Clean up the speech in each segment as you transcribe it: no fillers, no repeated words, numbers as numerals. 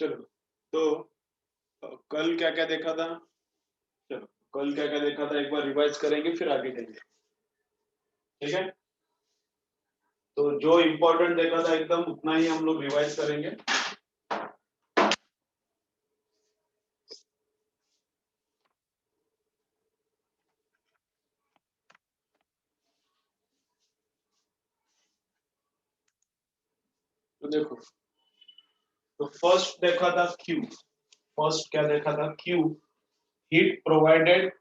चलो, तो कल क्या क्या देखा था? चलो, कल क्या क्या देखा था एक बार रिवाइज करेंगे, फिर आगे चलेंगे। ठीक है, तो जो इम्पोर्टेंट देखा था एकदम उतना ही हम लोग रिवाइज करेंगे। तो देखो, तो फर्स्ट देखा था क्यू। फर्स्ट क्या देखा था? क्यू, हीट प्रोवाइडेड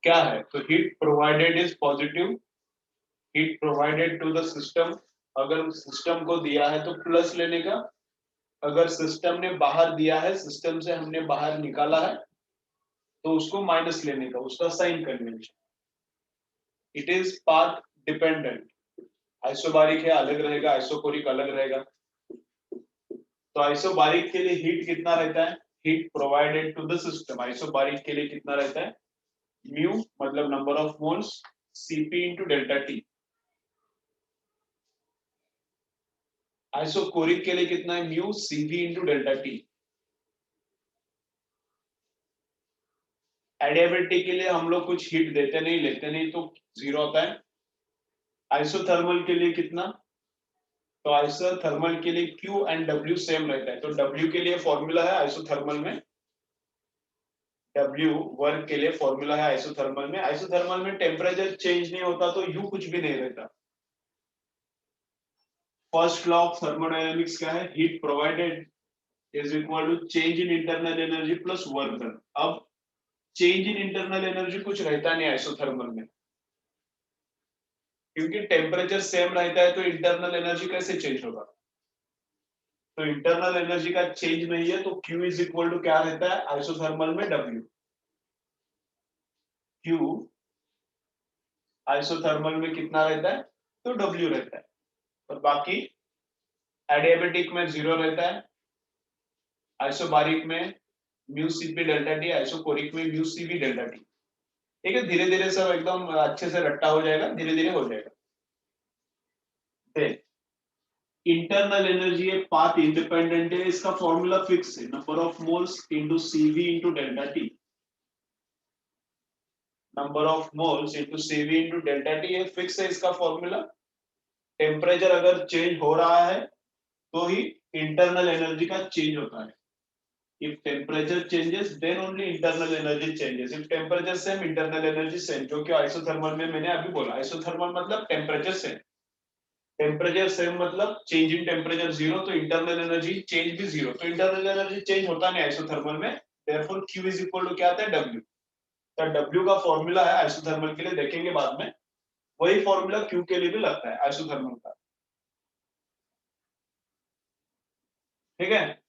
क्या है? तो heat provided is positive, heat provided to the system. अगर सिस्टम को दिया है तो प्लस लेने का, अगर सिस्टम ने बाहर दिया है, सिस्टम से हमने बाहर निकाला है, तो उसको माइनस लेने का, उसका sign convention. It is path dependent. Isobaric है अलग रहेगा, आइसोकोरिक अलग रहेगा। तो आइसोबारिक के लिए हीट कितना रहता है? Heat provided to the system, isobaric के लिए कितना रहता है? म्यू मतलब number of moles, CP into delta T. Isochoric के लिए कितना है? Mu CV into delta T. Adiabatic के लिए हम लोग कुछ हीट देते नहीं, लेते नहीं, तो जीरो होता है। आइसोथर्मल के लिए कितना? तो आइसोथर्मल के लिए Q एंड W सेम रहता है। तो W के लिए फॉर्मूला है आइसोथर्मल में, W वर्क के लिए फॉर्मूला है आइसोथर्मल में। आइसोथर्मल में टेम्परेचर चेंज नहीं होता, तो U कुछ भी नहीं रहता। फर्स्ट लॉ ऑफ थर्मोडायनेमिक्स क्या है? Heat provided is equal to change in internal energy plus work done. अब चेंज इन इंटरनल एनर्जी कुछ रहता नहीं आइसोथर्मल में, क्योंकि टेम्परेचर सेम रहता है, तो इंटरनल एनर्जी कैसे चेंज होगा? तो इंटरनल एनर्जी का चेंज नहीं है, तो Q इज इक्वल टू क्या रहता है आइसोथर्मल में? W। Q आइसोथर्मल में कितना रहता है? तो W रहता है। और बाकी एडियाबेटिक में जीरो रहता है, आइसोबारिक में mu CP delta T, isochoric में म्यू सीवी डेल्टा टी। ठीक है, धीरे धीरे सब एकदम अच्छे से रट्टा हो जाएगा, धीरे धीरे हो जाएगा। इंटरनल एनर्जी है, पाथ इंडिपेंडेंट है, इसका फॉर्मूला फिक्स है, number of moles into CV into delta T. Number of moles into CV into delta T ये फिक्स है, इसका फॉर्मूला। टेम्परेचर अगर चेंज हो रहा है तो ही इंटरनल एनर्जी का चेंज होता है। If temperature changes, then only internal energy changes. If temperature same, internal energy same. जो कि आइसोथर्मल में मैंने अभी बोला, आइसोथर्मल मतलब टेम्परेचर सेम। टेम्परेचर सेम मतलब चेंज इन टेम्परेचर जीरो, तो इंटरनल एनर्जी चेंज भी जीरो। तो इंटरनल एनर्जी चेंज होता नहीं आइसोथर्मल में, therefore Q is equal to क्या आता है? W। तो W का फॉर्मूला है आइसोथर्मल के लिए, देखेंगे बाद में, वही फॉर्मूला Q के लिए भी लगता है आइसोथर्मल का। ठीक है,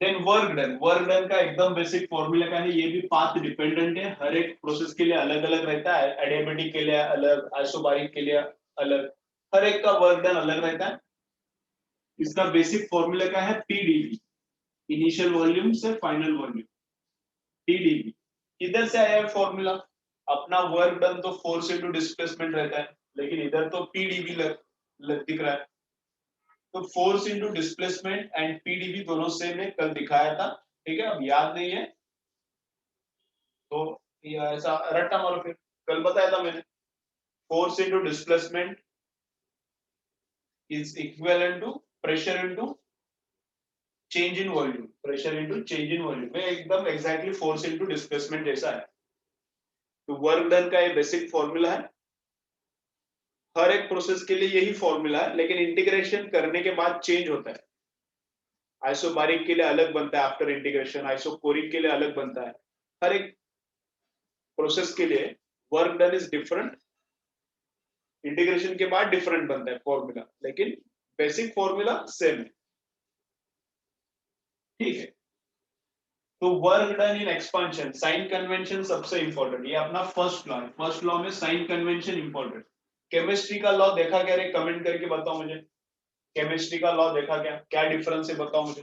then work done. Work done का एकदम बेसिक फॉर्मूला का है, ये भी पाथ डिपेंडेंट है, हर एक प्रोसेस के लिए अलग अलग रहता है। एडियाबेटिक के लिए अलग, आइसोबारिक के लिए अलग, हर एक का वर्क डन अलग रहता है। इसका बेसिक फॉर्मूला का है पीडीवी, इनिशियल वॉल्यूम से फाइनल वॉल्यूम, पीडीवी। इधर से आया है फॉर्मूला। अपना वर्क डन तो फोर्स इनटू डिस्प्लेसमेंट रहता है, लेकिन इधर तो पीडीवी दिख रहा है। तो force into displacement and PDV दोनों सेम है, कल दिखाया था। ठीक है, अब याद नहीं है तो ये ऐसा रट्टा मारो फिर, कल बताया था मैंने। Force into displacement is equivalent to pressure into change in volume, pressure into change in volume में एकदम एग्जैक्टली फोर्स इंटू डिस्प्लेसमेंट जैसा है। तो वर्क डन का ये बेसिक फॉर्मूला है, हर एक प्रोसेस के लिए यही फॉर्मूला है, लेकिन इंटीग्रेशन करने के बाद चेंज होता है। आइसोबारिक के लिए अलग बनता है आफ्टर इंटीग्रेशन, आइसोकोरिक के लिए अलग बनता है। हर एक प्रोसेस के लिए work done is different, integration के बाद डिफरेंट बनता है फॉर्मूला, लेकिन बेसिक फॉर्मूला सेम है। ठीक है, तो work done in expansion, sign convention सबसे इंपॉर्टेंट, ये अपना फर्स्ट लॉ है। फर्स्ट लॉ में साइन कन्वेंशन इंपॉर्टेंट। केमिस्ट्री का लॉ देखा क्या रे? कमेंट करके बताओ मुझे, केमिस्ट्री का लॉ देखा क्या? क्या डिफरेंस है बताओ मुझे।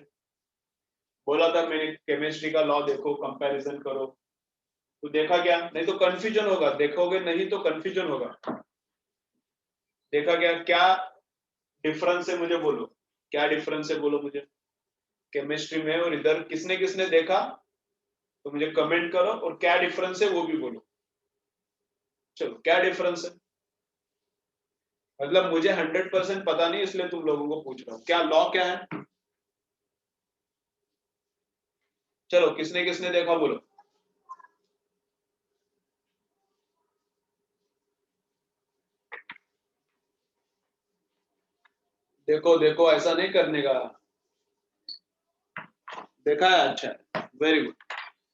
बोला था मैंने केमिस्ट्री का लॉ देखो, कंपैरिजन करो, तो देखा क्या? नहीं तो कंफ्यूजन होगा, देखोगे नहीं तो कंफ्यूजन होगा। देखा क्या? क्या डिफरेंस है मुझे बोलो। क्या डिफरेंस है बोलो मुझे केमिस्ट्री में और इधर किसने किसने देखा तो मुझे कमेंट करो और क्या डिफरेंस है वो भी बोलो। चलो क्या डिफरेंस है मतलब मुझे 100% पता नहीं इसलिए तुम लोगों को पूछ रहा हूँ क्या लॉ क्या है। चलो किसने किसने देखा बोलो। देखो देखो ऐसा नहीं करने का देखा है अच्छा वेरी गुड।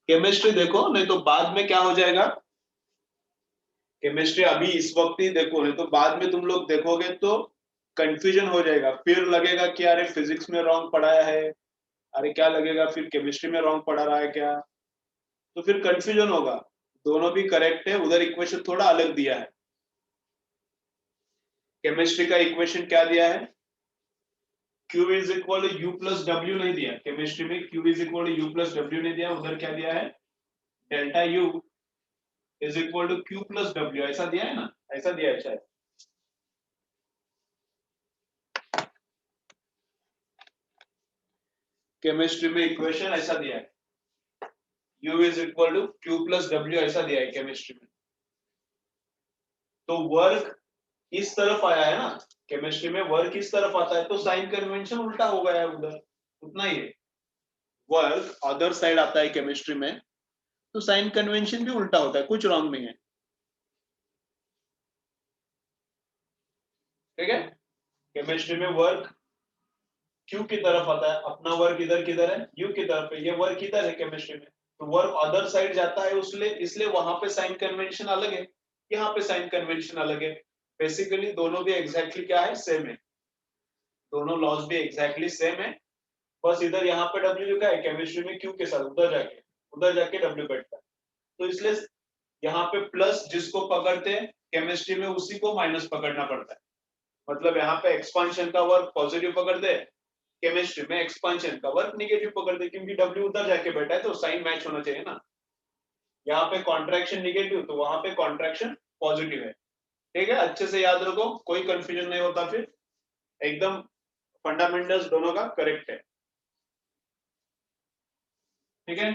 केमिस्ट्री देखो नहीं तो बाद में क्या हो जाएगा केमिस्ट्री अभी इस वक्त ही देखो नहीं तो बाद में तुम लोग देखोगे तो कंफ्यूजन हो जाएगा फिर लगेगा कि अरे फिजिक्स में रॉन्ग पढ़ाया है अरे क्या लगेगा फिर केमिस्ट्री में रॉन्ग पढ़ा रहा है क्या तो फिर कंफ्यूजन होगा। दोनों भी करेक्ट है उधर इक्वेशन थोड़ा अलग दिया है। केमिस्ट्री का इक्वेशन क्या दिया है Q is equal to U plus W नहीं दिया केमिस्ट्री में Q is equal to U plus W नहीं दिया उधर क्या दिया है delta U is equal to Q plus W ऐसा दिया है ना ऐसा दिया है शायद। केमिस्ट्री में इक्वेशन ऐसा दिया है U is equal to Q plus W ऐसा दिया है केमिस्ट्री में। तो वर्क इस तरफ आया है ना केमिस्ट्री में वर्क इस तरफ आता है तो साइन कन्वेंशन उल्टा हो गया है उधर उतना ही है। वर्क अदर साइड आता है केमिस्ट्री में तो साइन कन्वेंशन भी उल्टा होता है कुछ रॉन्ग नहीं है। ठीक है केमिस्ट्री में वर्क क्यू की तरफ आता है अपना वर्क इधर किधर है यू की तरफ है ये वर्क इधर है केमिस्ट्री में तो वर्क अदर साइड जाता है उसलिए इसलिए वहां पे साइन कन्वेंशन अलग है यहाँ पे साइन कन्वेंशन अलग है। बेसिकली दोनों भी एग्जैक्टली क्या है सेम है दोनों लॉज भी एग्जैक्टली सेम है बस इधर यहाँ पे डब्ल्यू लिखा है केमिस्ट्री में क्यू के साथ उधर जाके डब्ल्यू बैठता है तो इसलिए यहाँ पे प्लस जिसको पकड़ते हैं केमिस्ट्री में उसी को माइनस पकड़ना पड़ता है। मतलब यहाँ पे एक्सपांशन का वर्क पॉजिटिव पकड़ते हैं केमिस्ट्री में एक्सपांशन का वर्क निगेटिव पकड़ते क्योंकि डब्ल्यू उधर जाके बैठा है तो साइन मैच होना चाहिए ना। यहाँ पे कॉन्ट्रैक्शन निगेटिव तो वहां पे कॉन्ट्रैक्शन पॉजिटिव है। ठीक है अच्छे से याद रखो कोई कंफ्यूजन नहीं होता फिर एकदम फंडामेंटल्स दोनों का करेक्ट है। ठीक है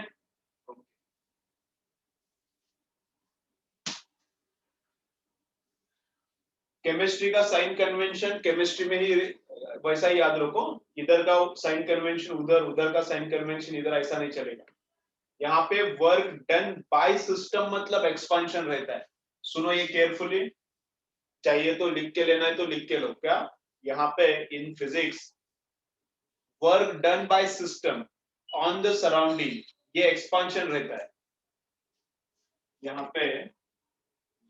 केमिस्ट्री का साइन कन्वेंशन केमिस्ट्री में ही वैसा ही याद रखो इधर का साइन कन्वेंशन उधर उधर का साइन कन्वेंशन इधर ऐसा नहीं चलेगा। यहाँ पे वर्क डन बाय सिस्टम मतलब एक्सपांशन रहता है। सुनो ये केयरफुली चाहिए तो लिख के लेना है तो लिख के लो क्या यहाँ पे in physics work done by system on the surrounding ये एक्सपांशन रहता है। यहाँ पे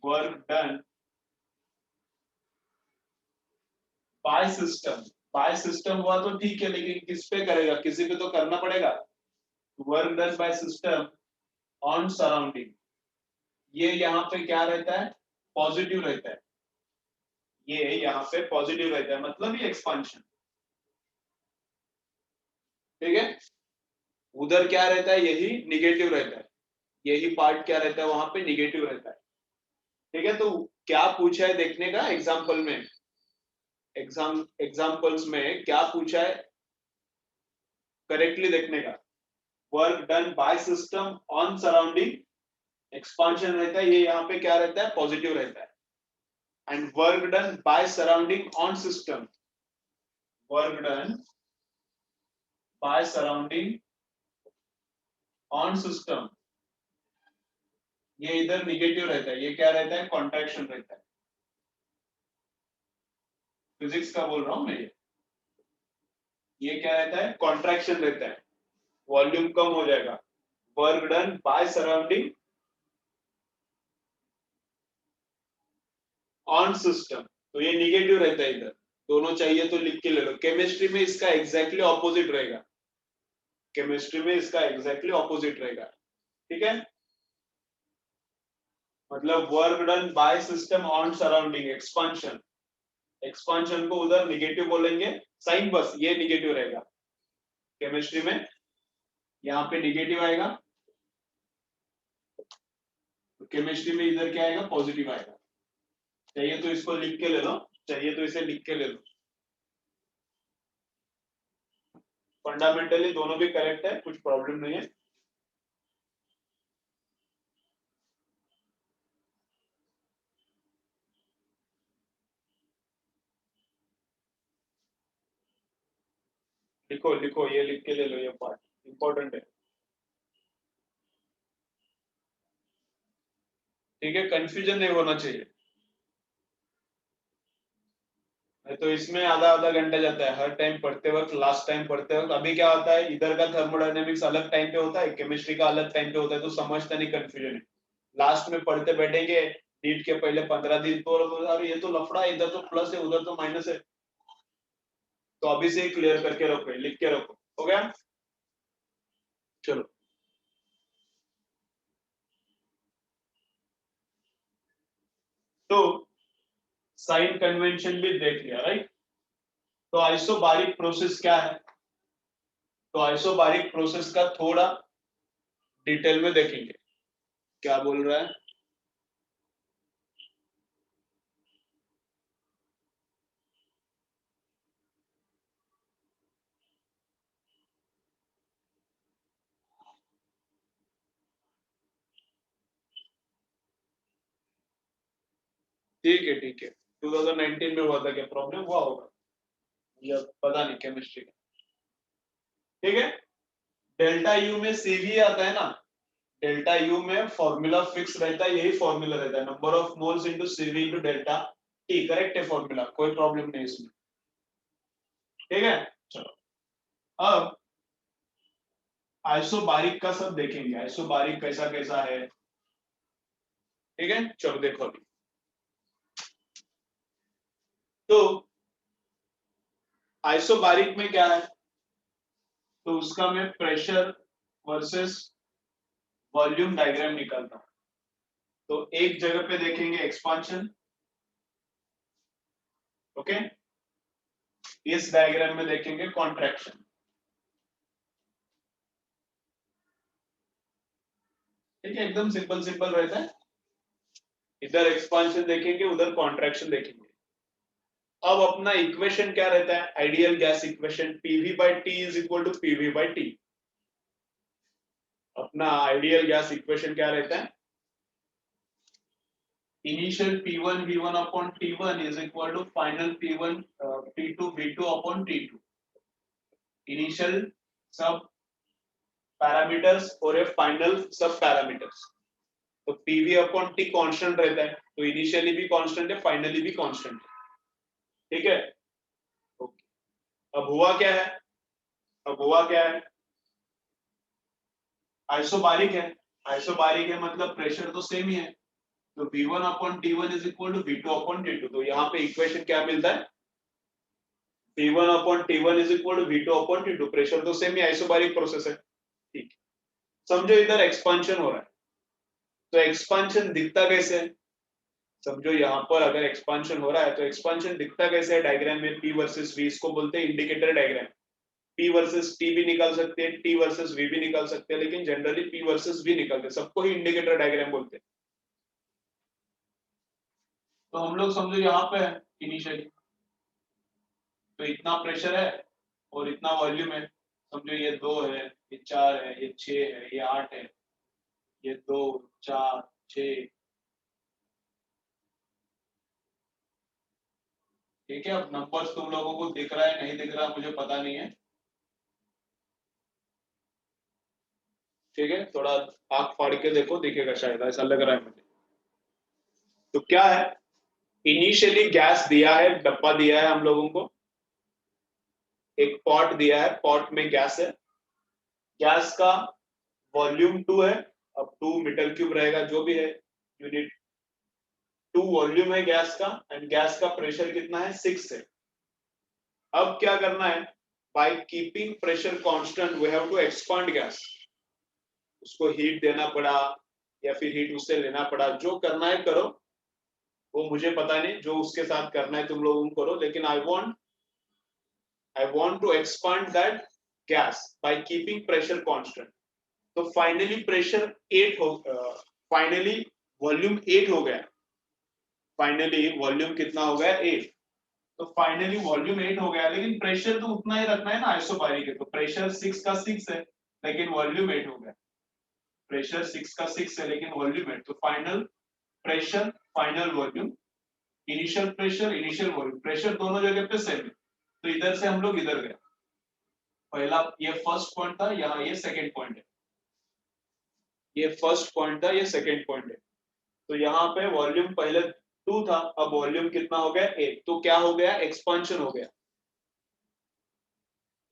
वर्क डन बाय सिस्टम हुआ तो ठीक है लेकिन किस पे करेगा किसी पे तो करना पड़ेगा। Work done by system on surrounding ये यहाँ पे क्या रहता है पॉजिटिव रहता है ये यहाँ पे पॉजिटिव रहता है मतलब ये एक्सपांशन। ठीक है उधर क्या रहता है यही निगेटिव रहता है यही पार्ट क्या रहता है वहां पे निगेटिव रहता है। ठीक है तो क्या पूछा है देखने का एग्जाम्पल में एग्जाम्पल्स में क्या पूछा है करेक्टली देखने का। Work done by system on surrounding expansion रहता है ये यहाँ पे क्या रहता है पॉजिटिव रहता है and work done by surrounding on system work done by surrounding on system ये इधर निगेटिव रहता है ये क्या रहता है कॉन्ट्रैक्शन रहता है। फिजिक्स का बोल रहा हूं मैं ये क्या रहता है कॉन्ट्रैक्शन रहता है वॉल्यूम कम हो जाएगा work done by surrounding on system तो ये निगेटिव रहता है इधर दोनों चाहिए तो लिख के ले लो केमिस्ट्री में इसका एग्जैक्टली ऑपोजिट रहेगा केमिस्ट्री में इसका एग्जैक्टली ऑपोजिट रहेगा। ठीक है मतलब work done by system on surrounding expansion expansion को उधर निगेटिव बोलेंगे साइन बस ये निगेटिव रहेगा केमिस्ट्री में यहाँ पे निगेटिव आएगा तो केमिस्ट्री में इधर क्या आएगा पॉजिटिव आएगा। चाहिए तो इसको लिख के ले लो चाहिए तो इसे लिख के ले लो फंडामेंटली दोनों भी करेक्ट है, कुछ प्रॉब्लम नहीं है। लिखो लिखो, ये लिख के ले लो, ये पार्ट इंपॉर्टेंट है। ठीक है, कंफ्यूजन नहीं होना चाहिए, नहीं तो इसमें आधा आधा घंटा जाता है हर टाइम पढ़ते वक्त, लास्ट टाइम पढ़ते वक्त। अभी क्या होता है, इधर का थर्मोडायनेमिक्स अलग टाइम पे होता है, केमिस्ट्री का अलग टाइम पे होता है, तो समझता नहीं, कंफ्यूजन है। लास्ट में पढ़ते बैठेंगे, नीट के पहले 15 दिन तो अरे ये तो लफड़ा है, इधर तो प्लस है उधर तो माइनस है। तो अभी से क्लियर करके रखो, लिख के रखो। हो गया, चलो। तो साइन कन्वेंशन भी देख लिया, राइट। तो आइसोबारिक प्रोसेस क्या है, तो आइसोबारिक प्रोसेस का थोड़ा डिटेल में देखेंगे, क्या बोल रहा है। ठीक है ठीक है, 2019 में हुआ था, क्या प्रॉब्लम हुआ होगा, या पता नहीं, केमिस्ट्री का। ठीक है, डेल्टा यू में सीवी आता है ना, डेल्टा यू में फॉर्मूला फिक्स रहता है, यही फॉर्मूला रहता है, number of moles into CV into delta T, correct है फॉर्मूला, कोई प्रॉब्लम नहीं इसमें। ठीक है, चलो। अब आइसोबारिक का सब देखेंगे, आइसोबारिक कैसा कैसा है। ठीक है, चलो देखो अभी। तो आइसोबारिक में क्या है, तो उसका मैं प्रेशर वर्सेस वॉल्यूम डायग्राम निकालता हूं। तो एक जगह पे देखेंगे एक्सपांशन, ओके, इस डायग्राम में देखेंगे कॉन्ट्रैक्शन। ठीक है, एकदम सिंपल सिंपल रहता है, इधर एक्सपांशन देखेंगे उधर कॉन्ट्रैक्शन देखेंगे। अब अपना इक्वेशन क्या रहता है, ideal gas equation, PV by T is equal to PV by T. अपना आइडियल गैस इक्वेशन क्या रहता है, initial P1 V1 upon T1 is equal to final P1 P2 V2 upon T2। Initial सब parameters और ये final सब parameters. तो PV upon T constant रहता है, तो इनिशियली भी कांस्टेंट है, फाइनली भी कांस्टेंट है। ठीक है, ओके। अब हुआ क्या है, अब हुआ क्या है, आइसोबारिक है, आइसोबारिक है मतलब प्रेशर तो सेम ही है, तो V1 upon T1 is equal to V2 upon T2। तो यहाँ पे इक्वेशन क्या मिलता है, V1 upon T1 is equal to V2 upon T2, pressure तो सेम ही, आइसोबारिक प्रोसेस है। ठीक, समझो इधर एक्सपांशन हो रहा है, तो एक्सपांशन दिखता कैसे है, समझो यहाँ पर अगर एक्सपांशन हो रहा है तो एक्सपांशन दिखता कैसे है, डायग्राम में P वर्सेस V, इसको बोलते हैं indicator diagram. P versus T भी निकाल सकते हैं, T वर्सेस V भी निकाल सकते हैं, लेकिन जनरली P वर्सेस V निकालते हैं, सबको ही इंडिकेटर डायग्राम बोलते हैं। तो हम लोग समझो यहाँ पे है इनिशियली, तो इतना प्रेशर है और इतना वॉल्यूम है, समझो ये 2 है, ये 4 है, ये 6 है, ये 8 है, ये 2 4 6। ठीक है, अब नंबर्स तुम लोगों को दिख रहा है नहीं दिख रहा मुझे पता नहीं है। ठीक है, थोड़ा आंख फाड़ के देखो, दिखेगा शायद, ऐसा लग रहा है मुझे। तो क्या है, इनिशियली गैस दिया है, डब्बा दिया है हम लोगों को, एक पॉट दिया है, पॉट में गैस है, गैस का वॉल्यूम 2 है, अब 2 मीटर क्यूब रहेगा जो भी है यूनिट, 2 वॉल्यूम है गैस का, एंड गैस का प्रेशर कितना है, 6 है। अब क्या करना है, by keeping pressure constant we have to expand gas, उसको हीट देना पड़ा या फिर हीट उससे लेना पड़ा, जो करना है करो, वो मुझे पता नहीं, जो उसके साथ करना है तुम लोगों को करो, लेकिन I want to expand that gas by keeping pressure constant। तो फाइनली प्रेशर 8 हो, फाइनली वॉल्यूम 8 हो गया, फाइनली वॉल्यूम कितना हो गया, 8। तो फाइनली वॉल्यूम 8 हो गया, लेकिन प्रेशर तो उतना ही रखना है ना आइसोबारिक है, तो प्रेशर 6 का 6 है लेकिन वॉल्यूम 8 हो गया। प्रेशर 6 का 6 है लेकिन वॉल्यूम 8, तो final pressure final volume, initial pressure initial volume, pressure दोनों जगह पे सेम है, तो इधर से हम लोग इधर गए। पहला ये फर्स्ट पॉइंट था, यहाँ ये सेकंड पॉइंट है, ये फर्स्ट पॉइंट था, ये सेकंड पॉइंट है। तो यहाँ पे वॉल्यूम पहले 2 था, अब वॉल्यूम कितना हो गया 8, तो क्या हो गया एक्सपांशन हो गया।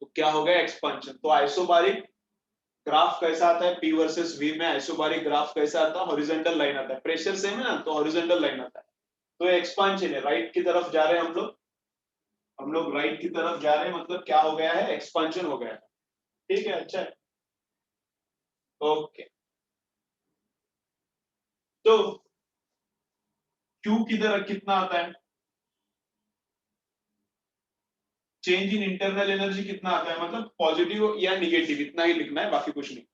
तो क्या हो गया एक्सपांशन। तो आइसोबारिक ग्राफ कैसा आता है P वर्सेस V में, आइसोबारिक ग्राफ कैसा आता है, हॉरिजॉन्टल लाइन आता है, प्रेशर सेम है ना तो हॉरिजॉन्टल लाइन आता है। तो एक्सपांशन है, राइट की तरफ जा रहे हैं हम लोग राइट की तरफ जा रहे हैं, मतलब क्या हो गया है एक्सपांशन हो गया है। ठीक है, अच्छा है, ओके। तो Q किधर कितना आता है, चेंज इन इंटरनल एनर्जी कितना आता है, मतलब पॉजिटिव या निगेटिव, इतना ही लिखना है, बाकी कुछ नहीं।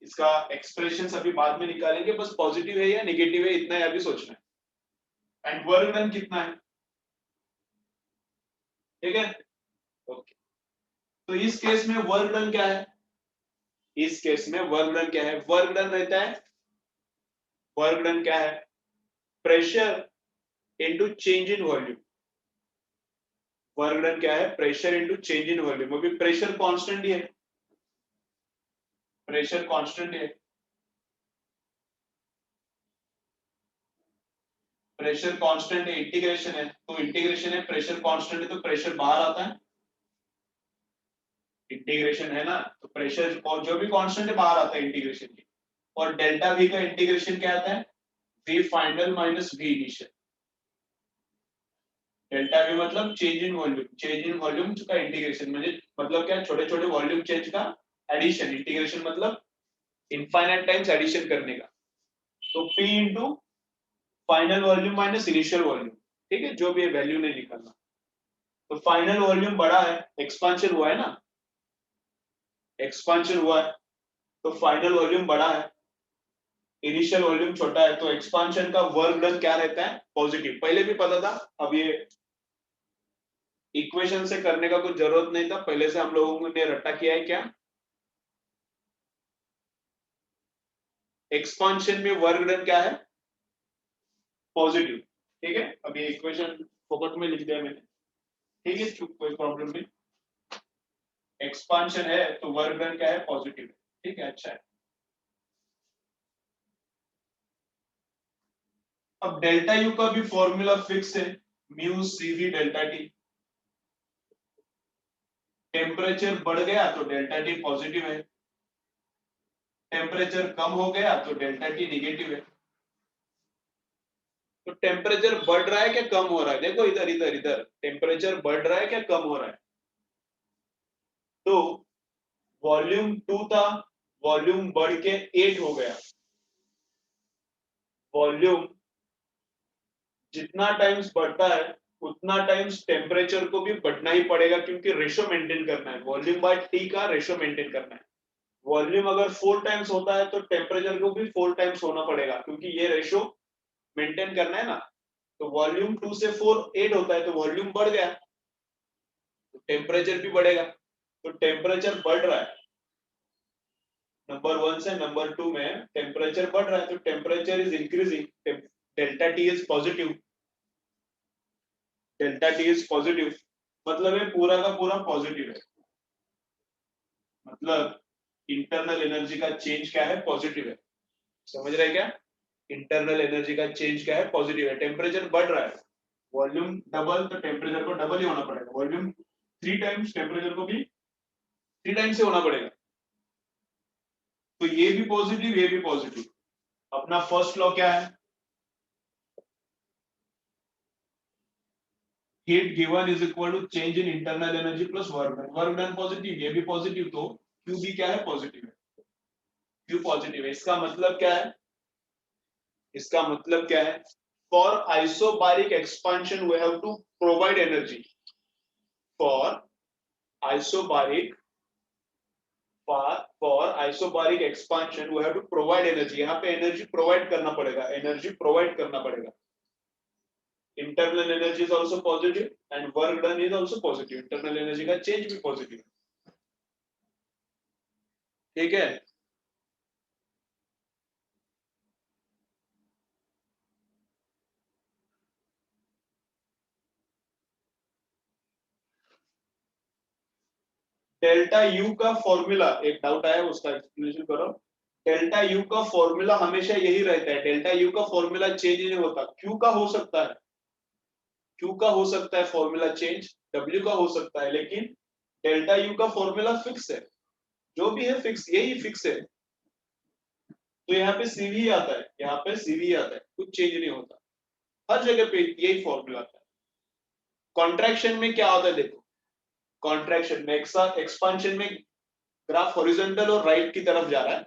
इसका एक्सप्रेशन अभी बाद में निकालेंगे, बस पॉजिटिव है या निगेटिव है इतना ही अभी सोचना है। एंड वर्क डन कितना है, ठीक है, ओके। तो इस केस में वर्क डन क्या है, इस केस में वर्क डन क्या है, वर्क डन रहता है, वर्क डन क्या है, pressure into change in volume. Work done क्या है, pressure into change in volume. अभी प्रेशर कांस्टेंट ही है, प्रेशर कांस्टेंट है, प्रेशर कांस्टेंट है, इंटीग्रेशन है, तो इंटीग्रेशन है, प्रेशर कांस्टेंट है तो प्रेशर बाहर आता है, इंटीग्रेशन है ना, तो प्रेशर और जो भी कांस्टेंट है बाहर आता है इंटीग्रेशन की। और डेल्टा वी का इंटीग्रेशन क्या आता है, V final minus V initial. Delta V मतलब change in volume, change in volume का इंटीग्रेशन मतलब क्या, छोटे छोटे वॉल्यूम चेंज का एडिशन, इंटीग्रेशन मतलब इनफाइनाइट टाइम्स एडिशन करने का। तो P into final volume minus initial volume, ठीक है, जो भी है वैल्यू नहीं निकालना। तो फाइनल वॉल्यूम बड़ा है, एक्सपांशन हुआ है ना, एक्सपांशन हुआ है, तो फाइनल वॉल्यूम बड़ा है, इनिशियल वॉल्यूम छोटा है, तो एक्सपांशन का वर्क डन क्या रहता है पॉजिटिव। पहले भी पता था, अब ये इक्वेशन से करने का कुछ जरूरत नहीं था, पहले से हम लोगों ने रट्टा किया है क्या, एक्सपांशन में वर्क डन क्या है पॉजिटिव, ठीक है। अब ये इक्वेशन फोकट में लिख दिया मैंने, ठीक है, चुप, कोई प्रॉब्लम नहीं। एक्सपांशन है तो वर्क डन क्या है पॉजिटिव, ठीक है, अच्छा है। अब डेल्टा यू का भी फॉर्मूला फिक्स है, mu CV delta T. Temperature बढ़ गया तो डेल्टा टी पॉजिटिव है, टेम्परेचर कम हो गया तो डेल्टा टी निगेटिव है। तो टेम्परेचर बढ़ रहा है क्या कम हो रहा है, देखो इधर इधर इधर, टेम्परेचर बढ़ रहा है क्या कम हो रहा है। तो वॉल्यूम 2 था, वॉल्यूम बढ़ के 8 हो गया। वॉल्यूम जितना टाइम्स बढ़ता है उतना टाइम्स टेम्परेचर को भी बढ़ना ही पड़ेगा, क्योंकि रेशो मेंटेन करना है, वॉल्यूम बाय टी का रेशो मेंटेन करना है। वॉल्यूम अगर 4 टाइम्स होता है तो टेम्परेचर को भी 4 टाइम्स होना पड़ेगा, क्योंकि ये रेशो मेंटेन करना है ना। तो वॉल्यूम 2 से 4 8 होता है, तो वॉल्यूम बढ़ गया तो टेम्परेचर भी बढ़ेगा। तो टेम्परेचर बढ़ रहा है, नंबर 1 से नंबर 2 में टेम्परेचर बढ़ रहा है, तो temperature is increasing, delta T is positive, delta T is positive, मतलब ये पूरा का पूरा पॉजिटिव है, मतलब इंटरनल एनर्जी का चेंज क्या है पॉजिटिव है। समझ रहे हैं क्या, इंटरनल एनर्जी का चेंज क्या है पॉजिटिव है। टेम्परेचर बढ़ रहा है, वॉल्यूम डबल तो टेम्परेचर को डबल ही होना पड़ेगा, वॉल्यूम 3 टाइम्स टेम्परेचर को भी 3 टाइम्स से होना पड़ेगा। तो ये भी पॉजिटिव ये भी पॉजिटिव। अपना फर्स्ट लॉ क्या है, heat given is equal to change in internal energy plus work done. Work done positive, ये भी पॉजिटिव, तो क्यू भी क्या है पॉजिटिव है, क्यू पॉजिटिव है। इसका मतलब क्या है, इसका मतलब क्या है, for isobaric expansion we have to provide energy, for isobaric for isobaric expansion we have to provide energy, यहाँ पे एनर्जी प्रोवाइड करना पड़ेगा, एनर्जी प्रोवाइड करना पड़ेगा। Internal energy is also positive and work done is also positive, internal energy का change भी positive, ठीक है। डेल्टा यू का फॉर्मूला, एक डाउट आया उसका एक्सप्लेनेशन करो। डेल्टा यू का फॉर्मूला हमेशा यही रहता है, डेल्टा यू का फॉर्मूला चेंज नहीं होता। क्यू का हो सकता है, क्यू का हो सकता है फॉर्मूला चेंज, डब्ल्यू का हो सकता है, लेकिन डेल्टा यू का फॉर्मूला फिक्स है, जो भी है फिक्स, यही फिक्स है। तो यहाँ पे सीवी आता है, यहाँ पे सीवी आता है, कुछ चेंज नहीं होता, हर जगह पे यही फॉर्मूला आता है। कॉन्ट्रैक्शन में क्या होता है देखो, कॉन्ट्रैक्शन में एक्सपांशन में ग्राफ हॉरिजॉन्टल और राइट की तरफ जा रहा है,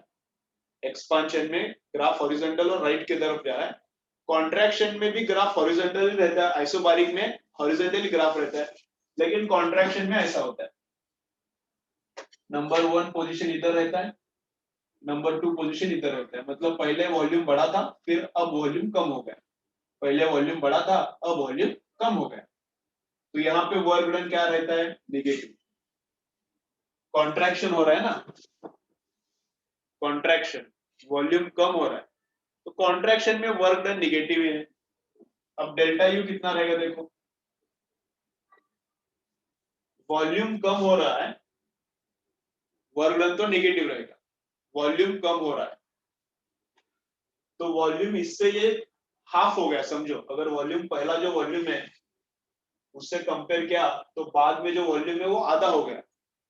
एक्सपांशन में ग्राफ हॉरिजॉन्टल और राइट की तरफ जा रहा है, कॉन्ट्रैक्शन में भी ग्राफ हॉरिजॉन्टल ही रहता है, आइसोबारिक में हॉरिजॉन्टल ग्राफ रहता है, लेकिन कॉन्ट्रैक्शन में ऐसा होता है, नंबर 1 पोजीशन इधर रहता है, नंबर 2 पोजीशन इधर रहता है, मतलब पहले वॉल्यूम बढ़ा था, फिर अब वॉल्यूम कम हो गया, पहले वॉल्यूम बढ़ा था, अब वॉल्यूम कम हो गया, तो यहाँ पे वर्क डन क्या रहता है, नेगेटिव। कॉन्ट्रैक्शन हो रहा है ना, कॉन्ट्रैक्शन, वॉल्यूम कम हो रहा है, तो कॉन्ट्रैक्शन में वर्क डन नेगेटिव है। अब डेल्टा यू कितना रहेगा देखो, वॉल्यूम कम हो रहा है, वर्क डन तो नेगेटिव रहेगा, वॉल्यूम कम हो रहा है, तो वॉल्यूम इससे ये हाफ हो गया समझो, अगर वॉल्यूम पहला जो वॉल्यूम है उससे कंपेयर किया तो बाद में जो वॉल्यूम है वो आधा हो गया,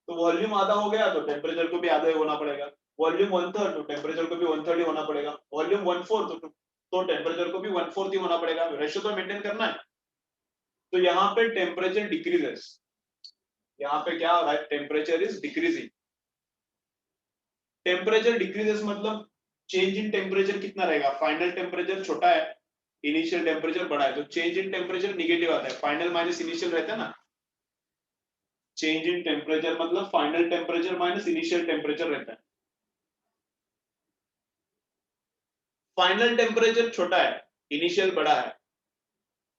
तो वॉल्यूम आधा हो गया तो टेम्परेचर को भी आधा ही होना पड़ेगा, वॉल्यूम 1/3 तो टेम्परेचर को भी 1/3 ही होना पड़ेगा, वॉल्यूम 1/4 तो टेम्परेचर को भी 1/4 ही होना पड़ेगा, रेशियो तो मेंटेन करना है। तो यहाँ पे टेम्परेचर डिक्रीजेस, यहाँ पे क्या हो रहा है, temperature is decreasing, temperature decreases मतलब चेंज इन टेम्परेचर कितना रहेगा, फाइनल टेम्परेचर छोटा है, इनिशियल टेम्परेचर बड़ा है, तो चेंज इन टेम्परेचर निगेटिव आता है, फाइनल माइनस इनिशियल रहता है ना, चेंज इन टेम्परेचर मतलब final temperature minus initial temperature रहता है, फाइनल टेम्परेचर छोटा है, इनिशियल बड़ा है,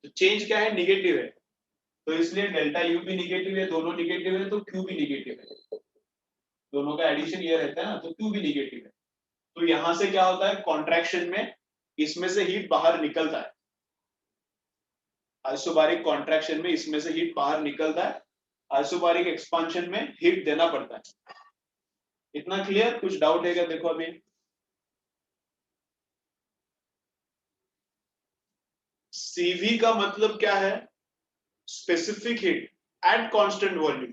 तो चेंज क्या है, निगेटिव है, तो इसलिए डेल्टा यू भी निगेटिव है, दोनों निगेटिव है, तो क्यू भी निगेटिव है, दोनों का एडिशन ये रहता है ना, तो क्यू भी निगेटिव है। तो यहां से क्या होता है, कॉन्ट्रैक्शन में इसमें से हीट बाहर निकलता है, आइसोबारिक कॉन्ट्रैक्शन में इसमें से हीट बाहर निकलता है, आइसोबारिक एक्सपांशन में हीट देना पड़ता है। इतना क्लियर, कुछ डाउट है क्या देखो अभी। सीवी का मतलब क्या है, specific heat at constant volume,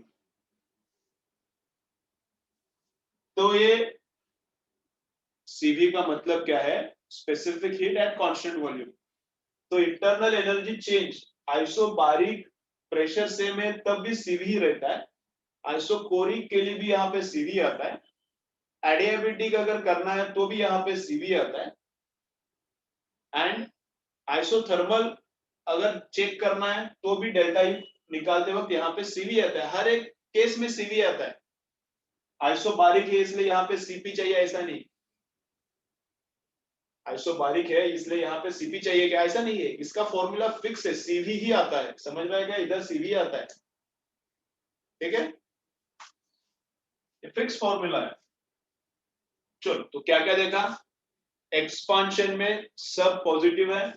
तो ये सीवी का मतलब क्या है, specific heat at constant volume, तो internal energy change isobaric pressure से में तब भी सीवी ही रहता है, आइसोकोरिक के लिए भी यहाँ पे सीवी आता है, एडियाबेटिक अगर करना है तो भी यहाँ पे सीवी आता है, एंड आइसोथर्मल अगर चेक करना है तो भी डेल्टा यू निकालते वक्त यहाँ पे सीवी आता है, हर एक केस में सीवी आता है, आइसोबारिक है इसलिए यहाँ पे सीपी चाहिए ऐसा नहीं, आइसोबारिक है इसलिए यहाँ पे सीपी चाहिए क्या, ऐसा नहीं है, इसका फॉर्मूला फिक्स है, सीवी ही आता है, समझ में आएगा, इधर सीवी आता है, ठीक है, ये फिक्स फॉर्मूला है। चलो तो क्या क्या देखा, एक्सपांशन में सब पॉजिटिव है,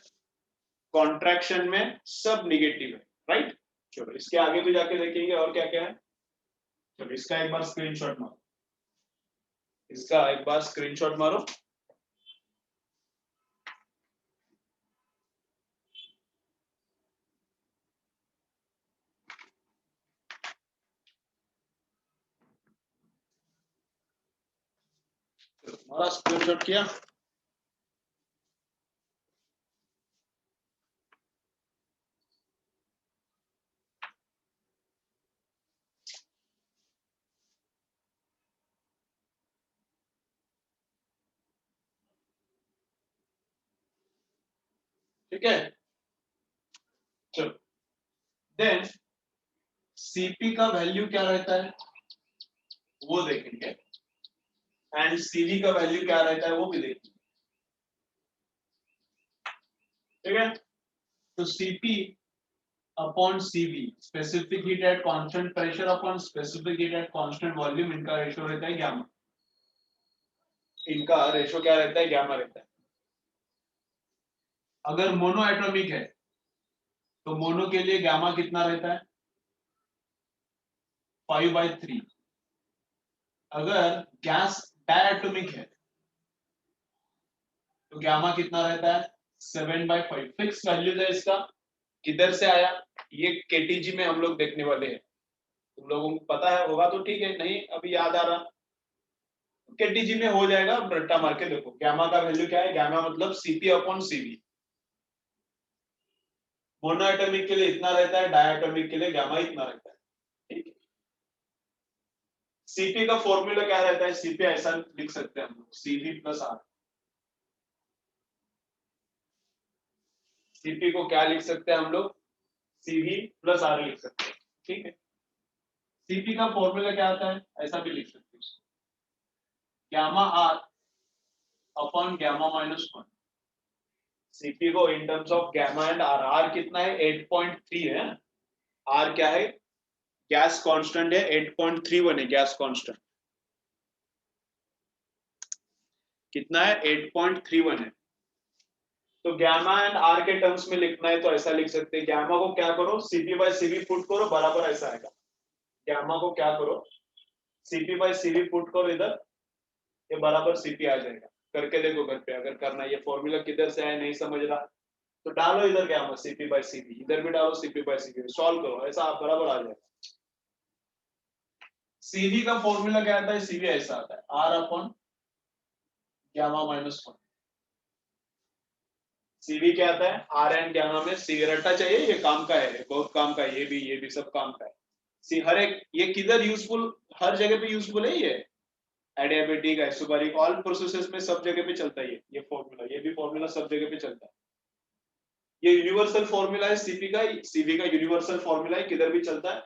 कॉन्ट्रैक्शन में सब निगेटिव है, राइट। चलो इसके आगे भी जाके देखेंगे और क्या क्या है, चलो इसका एक बार स्क्रीनशॉट मारो, इसका एक बार स्क्रीनशॉट मारो। हमारा स्क्रीनशॉट किया, ठीक है। चलो देन सीपी का वैल्यू क्या रहता है वो देखेंगे, एंड सीवी का वैल्यू क्या रहता है वो भी देखेंगे, ठीक है। तो CP upon CV, specific heat at constant pressure upon specific heat at constant volume, इनका रेशियो रहता है गैमा। इनका रेशियो क्या रहता है? गैमा रहता है। अगर मोनो एटॉमिक है तो मोनो के लिए गैमा कितना रहता है? 5/3। अगर गैस डायटोमिक है तो गैमा कितना रहता है? 7/5। फिक्स वैल्यू है इसका। किधर से आया? ये केटीजी में हम लोग देखने वाले हैं। तुम लोगों को पता है होगा तो ठीक है, नहीं अभी याद आ रहा, केटीजी में हो जाएगा। रट्टा मार के देखो गैमा का वैल्यू क्या है। गैमा मतलब सीपी अपॉन सीवी। मोनोएटॉमिक के लिए इतना रहता है, डायटोमिक के लिए गैमा इतना रहता है। ठीक है। सीपी का फॉर्मूला क्या रहता है? सीपी ऐसा लिख सकते हैं हम लोग, सीवी प्लस आर। सीपी को क्या लिख सकते हैं हम लोग? सीवी प्लस आर लिख सकते हैं। ठीक है। सीपी का फॉर्मूला क्या आता है? ऐसा भी लिख सकते हैं, gamma R upon gamma minus 1। CP को in terms of gamma and R. R कितना है? 8.3 है। आर क्या है? गैस कांस्टेंट है, 8.31 है गैस कांस्टेंट। कितना है? 8.31 है। तो गैमा एंड आर के टर्म्स में लिखना है तो ऐसा लिख सकते हैं। गैमा को क्या करो? सीपी बाय सीवी पुट करो, बराबर ऐसा आएगा। गैमा को क्या करो? सीपी बाय सीवी पुट करो इधर, ये बराबर सीपी आ जाएगा। करके देखो घर पे, अगर करना। ये फॉर्मूला किधर से आया नहीं समझ रहा तो डालो इधर गैमा सीपी बाय सीवी, इधर भी डालो सीपी बाय सीवी, सॉल्व करो, ऐसा आप बराबर आ जाएगा। सीवी का फॉर्मूला क्या आता है? सीवी ऐसा आता है, R upon gamma minus 1। CV क्या आता है? आर एंड गैमा में सीवी। रट्टा चाहिए, ये काम का है, बहुत काम का है, ये भी सब काम का है। सी हर एक, ये किधर यूजफुल? हर जगह पे यूजफुल है ये। एडियाबेटिक, आइसोबारिक, ऑल प्रोसेसेस में सब जगह पे चलता है ये फॉर्मूला। ये भी फॉर्मूला सब जगह पे चलता है। ये यूनिवर्सल फॉर्मूला है सीपी का। सीवी का यूनिवर्सल फॉर्मूला है, किधर भी चलता है।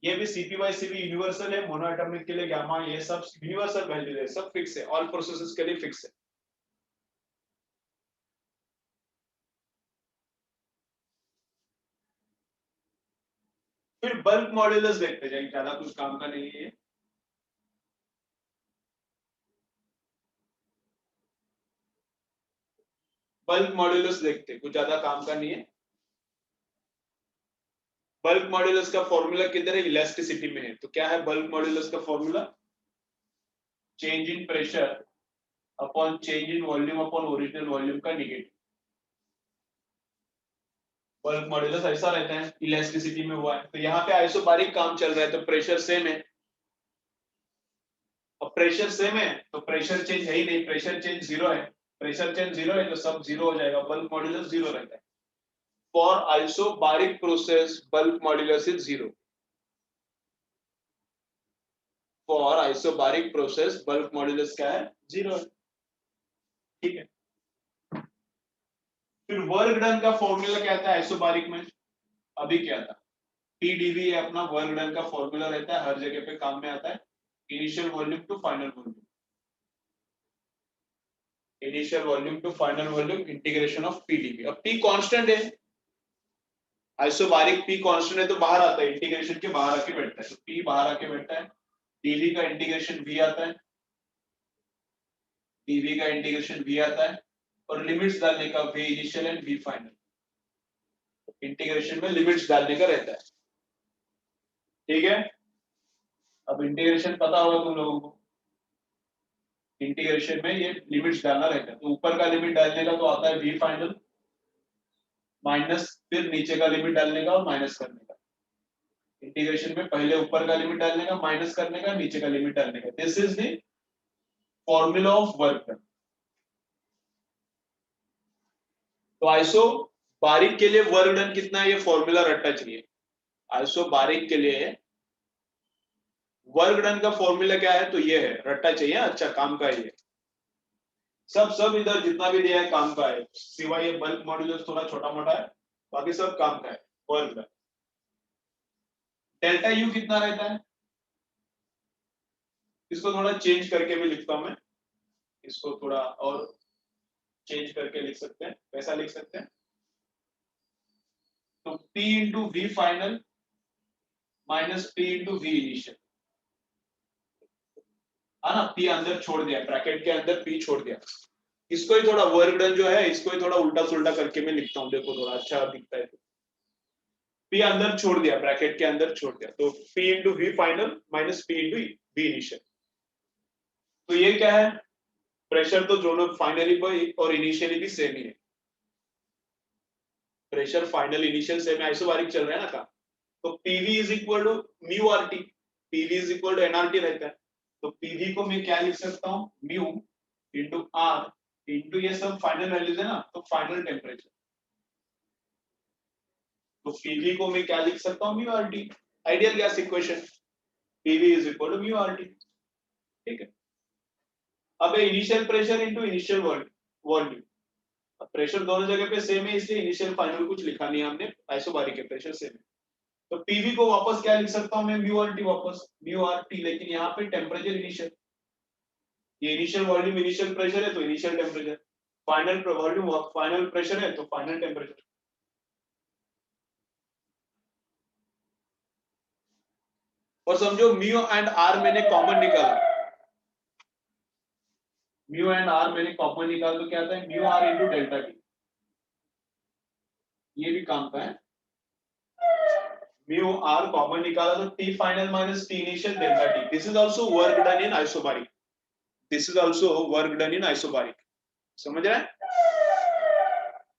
ये भी सीपी बाय सीवी यूनिवर्सल है। मोनोएटॉमिक के लिए गैमा, ये सब यूनिवर्सल वैल्यू है, सब फिक्स है, ऑल प्रोसेसेस के लिए फिक्स है। फिर बल्क मॉड्यूलस देखते जाएंगे, ज्यादा कुछ काम का नहीं है ये। बल्क मॉड्यूलस देखते, कुछ ज्यादा काम का नहीं है। बल्क मॉड्यूलस का फॉर्मूला किधर है? इलास्टिसिटी में है। तो क्या है बल्क मॉड्यूलस का formula? Change in pressure upon change in volume upon original volume का निगेटिव। बल्क मॉड्यूलस ऐसा रहता है, इलास्टिसिटी में हुआ है। तो यहाँ पे आइसोबारिक काम चल रहा है तो प्रेशर सेम है। अब प्रेशर सेम है तो प्रेशर चेंज है ही नहीं, प्रेशर चेंज जीरो है। प्रेशर चेंज जीरो है तो सब जीरो हो जाएगा, बल्क मॉड्यूलस जीरो रहता है। For isobaric process bulk modulus is zero. For isobaric process bulk modulus क्या है? जीरो है। ठीक है। फिर वर्क डन का फॉर्मूला क्या था आइसोबारिक में? अभी क्या था? टीडीवी है अपना, वर्क डन का फॉर्मूला रहता है, हर जगह पे काम में आता है। Initial volume to final volume, initial volume to final volume integration of PDV. अब पी कांस्टेंट है, आइसोबारिक पी कांस्टेंट है तो बाहर आता है, इंटीग्रेशन के बाहर आके बैठता है, तो पी बाहर आके बैठता है। डीवी का इंटीग्रेशन वी आता है, डीवी का इंटीग्रेशन वी आता है, और लिमिट्स डालने का V initial and V final. Integration में लिमिट्स डालने का रहता है। ठीक है। अब इंटीग्रेशन पता होगा तुम लोगों को, इंटीग्रेशन में ये लिमिट्स डालना रहता है। तो ऊपर का लिमिट डालने का तो आता है वी फाइनल, माइनस फिर नीचे का लिमिट डालने का और माइनस करने का। इंटीग्रेशन में पहले ऊपर का लिमिट डालने का, माइनस करने का, नीचे का लिमिट डालने का। This is the formula of work done. तो आइसो बारीक के लिए वर्क डन कितना है, ये फॉर्मूला रटना चाहिए। आइसो बारीक के लिए वर्क डन का फॉर्मूला क्या है? तो ये है, रट्टा चाहिए, अच्छा काम का ये। सब इधर जितना भी दिया है काम का है, सिवाय ये बल्क मॉड्यूलस थोड़ा छोटा मोटा है, बाकी सब काम का है। वर्क डन डेल्टा यू कितना रहता है? इसको थोड़ा चेंज करके भी लिखता हूं मैं, इसको थोड़ा और चेंज करके लिख सकते हैं। कैसा लिख सकते हैं? तो P into V final minus P into V initial, है ना। P अंदर छोड़ दिया, ब्रैकेट के अंदर P छोड़ दिया। इसको ही थोड़ा वर्क डन जो है इसको ही थोड़ा उल्टा सुल्टा करके मैं लिखता हूँ, देखो थोड़ा अच्छा दिखता है। P अंदर छोड़ दिया, ब्रैकेट के अंदर छोड़ दिया, तो P into V final minus P into V initial. तो ये क्या है, प्रेशर तो दोनों फाइनली और इनिशियली भी सेम ही है। प्रेशर फाइनल इनिशियल सेम है, आइसोबारिक चल रहा है ना का। तो PV is equal to mu RT, PV is equal to NRT रहता है। तो पीवी को मैं क्या लिख सकता हूँ, म्यू इंटू आर इंटू ये सब फाइनल वैल्यूज है ना, तो फाइनल टेम्परेचर। तो पीवी को मैं क्या लिख सकता हूँ, mu RT, ideal gas equation, PV is equal to mu RT. ठीक है। अब initial pressure into initial volume, pressure दोनों जगह पे सेम है इसलिए इनिशियल फाइनल कुछ लिखा नहीं है हमने, आइसोबारिक है, प्रेशर सेम है। तो पीवी को वापस क्या लिख सकता हूं मैं, म्यू आरटी, वापस म्यू आरटी, लेकिन यहाँ पे टेम्परेचर इनिशियल, ये इनिशियल वॉल्यूम इनिशियल प्रेशर है तो initial temperature, final volume final pressure है तो फाइनल टेम्परेचर। और समझो म्यू एंड आर मैंने कॉमन निकाला, म्यू एंड आर मैंने कॉमन निकाला तो क्या आता है, mu R into delta T, ये भी काम का है। म्यू आर कॉमन निकाला तो T final minus T initial delta T, this is also work done in isobaric, this is also work done in isobaric. समझ रहे हैं।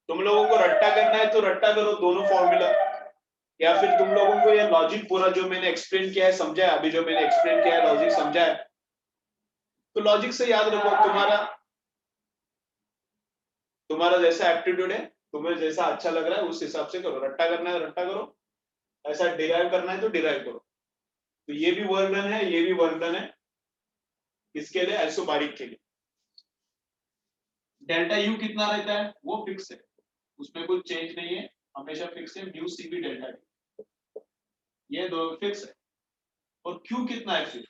तुम लोगों को रट्टा करना है तो रट्टा करो दोनों फॉर्मूला, या फिर तुम लोगों को ये लॉजिक पूरा जो मैंने एक्सप्लेन किया है समझा है, अभी जो मैंने एक्सप्लेन किया है लॉजिक समझा है, तो लॉजिक से याद रखो, तुम्हारा तुम्हारा जैसा एप्टीट्यूड है, तुम्हें जैसा अच्छा लग रहा है उस हिसाब से करो, रट्टा करना है रट्टा करो, ऐसा डिराइव करना है तो डिराइव करो। तो ये भी वर्क डन है, ये भी वर्क डन है, इसके लिए आइसोबारिक के लिए डेल्टा यू कितना रहता है वो फिक्स है, उसमें कोई चेंज नहीं है, हमेशा फिक्स है, mu C B delta T, ये दो फिक्स है। और क्यू कितना है फिर,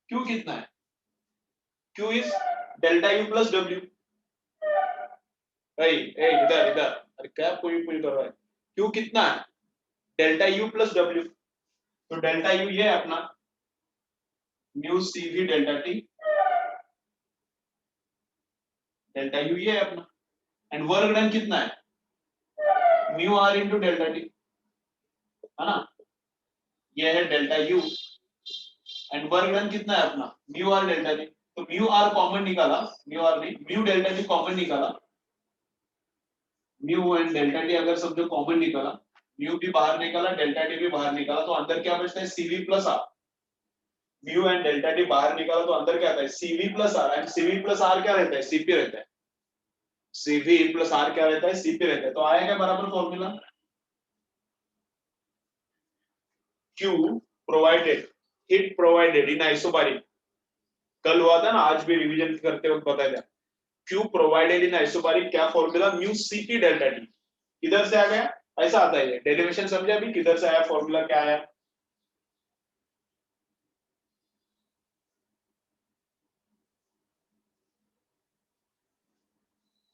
क्यू कितना है, Q is delta U plus W, इधर इधर, अरे क्या कोई कोई कर रहा है, क्यू कितना है, डेल्टा यू प्लस डब्ल्यू, तो डेल्टा यू ये है अपना mu C V delta T, delta U ये है अपना, एंड वर्क डन कितना है, mu R into delta T, है ना, ये है delta U, and work done कितना है अपना, म्यू आर डेल्टा टी। तो म्यू आर कॉमन निकाला, म्यू आर नहीं म्यू डेल्टा टी कॉमन निकाला, म्यू एंड डेल्टा टी अगर समझो कॉमन निकाला, म्यू भी बाहर निकाला डेल्टा टी भी बाहर निकाला, तो अंदर क्या बचता है, CV plus R, mu and delta T बाहर निकाला तो अंदर क्या आता है, CV plus R, and CV plus R क्या रहता है, सीपी रहता है, सीवी प्लस आर क्या रहता है, सीपी रहता है। तो आएगा बराबर formula, Q provided, hit provided in isobaric, कल हुआ था ना, आज भी रिवीजन करते वक्त बताया था, क्यू प्रोवाइडेड इन आइसोबारिक क्या formula, mu CP delta T, किधर से आ गया, ऐसा आता है, डेरिवेशन समझा अभी, किधर से आया फॉर्मूला, क्या आया,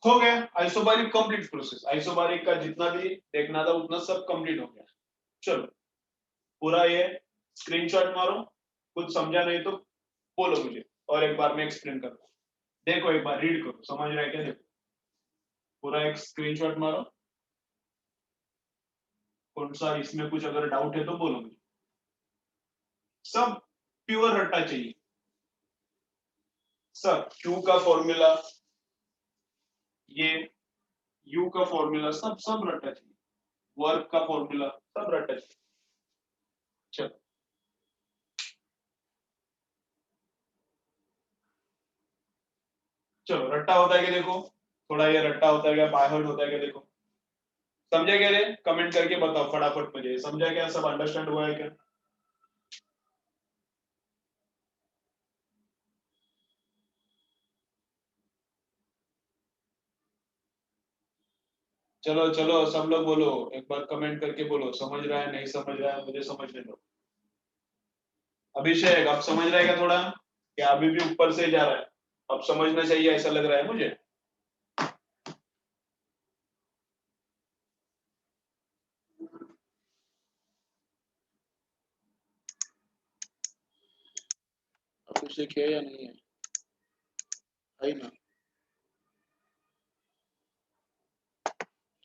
हो गया आइसोबारिक कंप्लीट प्रोसेस, आइसोबारिक का जितना भी देखना था उतना सब कंप्लीट हो गया। चलो पूरा ये स्क्रीनशॉट मारो, कुछ समझा नहीं तो बोलो मुझे और एक बार मैं एक्सप्लेन करता हूँ, देखो एक बार रीड करो, समझ रहा है क्या, देखो पूरा एक स्क्रीनशॉट मारो, कौन सा इसमें कुछ अगर डाउट है तो बोलो मुझे, सब प्योर रट्टा चाहिए, सब क्यू का फॉर्मूला, ये यू का फॉर्मूला, सब सब रट्टा चाहिए, वर्क का फॉर्मूला सब रट्टा चाहिए। चलो चलो रट्टा होता है क्या देखो, थोड़ा ये रट्टा होता है क्या, बाय हार्ट होता है क्या देखो, समझे क्या रे, कमेंट करके बताओ फटाफट मुझे, समझा क्या, सब अंडरस्टैंड हुआ है क्या। चलो चलो सब लोग बोलो, एक बार कमेंट करके बोलो, समझ रहा है नहीं समझ रहा है, मुझे समझने दो। अभिषेक अब समझ रहा है क्या थोड़ा, क्या अभी भी ऊपर से जा रहा है, अब समझना चाहिए ऐसा लग रहा है मुझे। कौशिक है या नहीं है ना?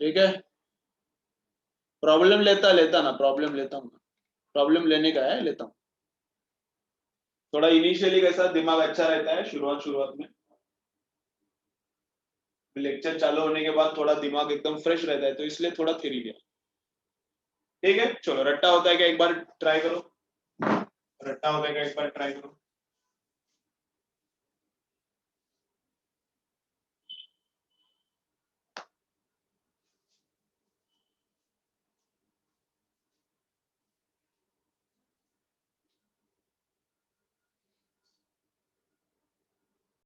ठीक है, प्रॉब्लम लेता ना, प्रॉब्लम लेता हूँ, प्रॉब्लम लेने का है, लेता हूँ। थोड़ा इनिशियली कैसा दिमाग अच्छा रहता है शुरुआत में, लेक्चर चालू होने के बाद थोड़ा दिमाग एकदम फ्रेश रहता है, तो इसलिए थोड़ा थ्योरी लिया। ठीक है, चलो रट्टा होता है क्या एक बार ट्राई करो, रट्टा होता है क्या एक बार ट्राई करो।